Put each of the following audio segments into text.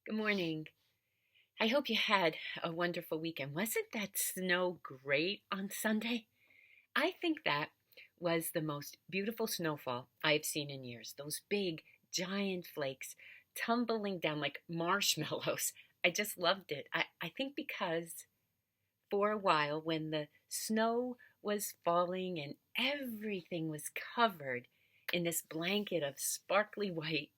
Good morning. I hope you had a wonderful weekend. Wasn't that snow great on Sunday? I think that was the most beautiful snowfall I've seen in years. Those big, giant flakes tumbling down like marshmallows. I just loved it. I think because for a while, when the snow was falling and everything was covered in this blanket of sparkly white,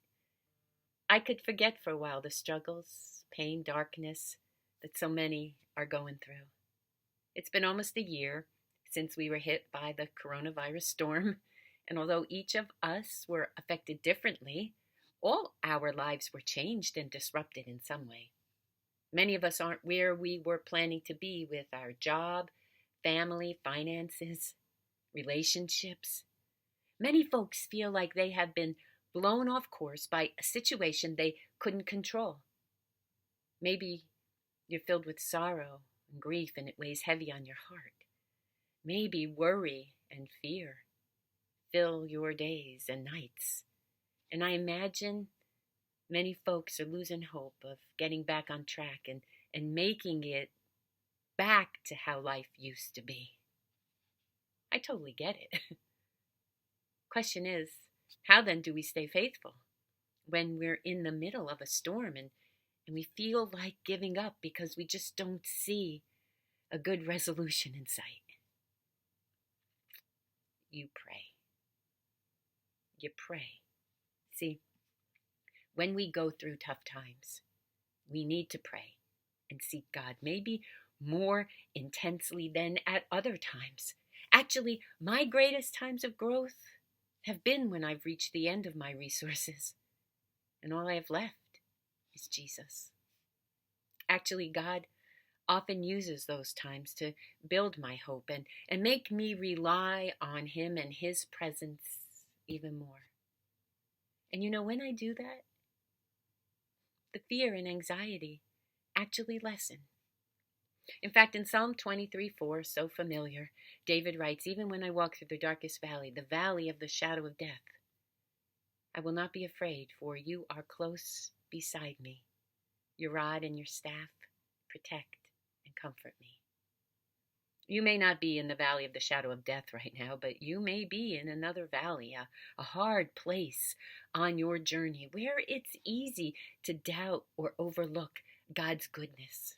I could forget for a while the struggles, pain, darkness that so many are going through. It's been almost a year since we were hit by the coronavirus storm, and although each of us were affected differently, all our lives were changed and disrupted in some way. Many of us aren't where we were planning to be with our job, family, finances, relationships. Many folks feel like they have been blown off course by a situation they couldn't control. Maybe you're filled with sorrow and grief and it weighs heavy on your heart. Maybe worry and fear fill your days and nights. And I imagine many folks are losing hope of getting back on track and making it back to how life used to be. I totally get it. Question is, how then do we stay faithful when we're in the middle of a storm and we feel like giving up because we just don't see a good resolution in sight? You pray. You pray. See, when we go through tough times, we need to pray and seek God, maybe more intensely than at other times. Actually, my greatest times of growth have been when I've reached the end of my resources, and all I have left is Jesus. Actually, God often uses those times to build my hope and make me rely on Him and His presence even more. And when I do that, the fear and anxiety actually lessen. In fact, in Psalm 23:4, so familiar, David writes, "Even when I walk through the darkest valley, the valley of the shadow of death, I will not be afraid, for you are close beside me. Your rod and your staff protect and comfort me." You may not be in the valley of the shadow of death right now, but you may be in another valley, a hard place on your journey where it's easy to doubt or overlook God's goodness.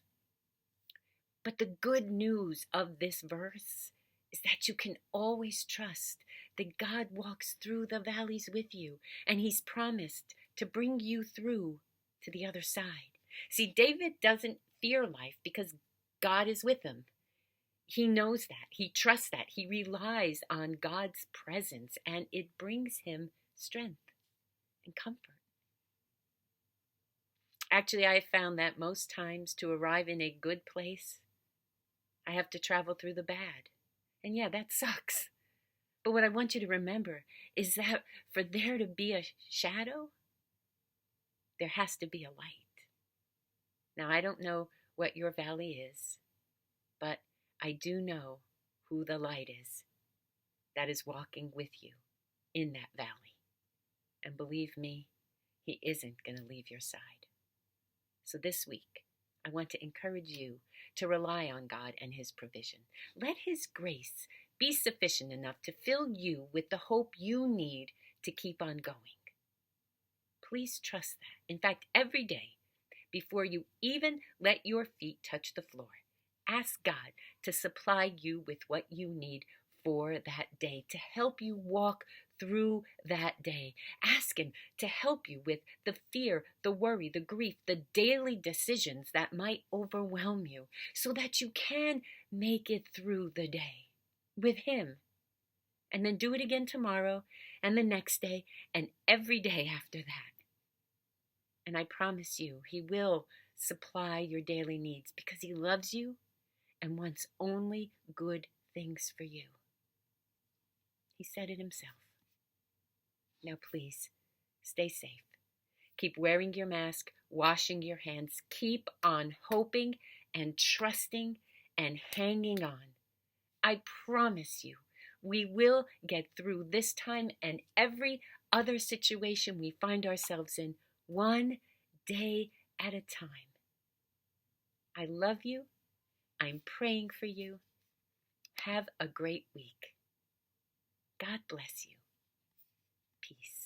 But the good news of this verse is that you can always trust that God walks through the valleys with you, and He's promised to bring you through to the other side. See, David doesn't fear life because God is with him. He knows that. He trusts that. He relies on God's presence, and it brings him strength and comfort. Actually, I have found that most times to arrive in a good place, I have to travel through the bad. And yeah, that sucks. But what I want you to remember is that for there to be a shadow, there has to be a light. Now, I don't know what your valley is, but I do know who the light is that is walking with you in that valley. And believe me, He isn't going to leave your side. So this week, I want to encourage you to rely on God and His provision. Let His grace be sufficient enough to fill you with the hope you need to keep on going. Please trust that. In fact, every day, before you even let your feet touch the floor, ask God to supply you with what you need for that day, to help you walk through that day. Ask Him to help you with the fear, the worry, the grief, the daily decisions that might overwhelm you, so that you can make it through the day with Him. And then do it again tomorrow and the next day and every day after that. And I promise you, He will supply your daily needs because He loves you and wants only good things for you. He said it Himself. Now please, stay safe. Keep wearing your mask, washing your hands. Keep on hoping and trusting and hanging on. I promise you, we will get through this time and every other situation we find ourselves in, one day at a time. I love you. I'm praying for you. Have a great week. God bless you. Peace.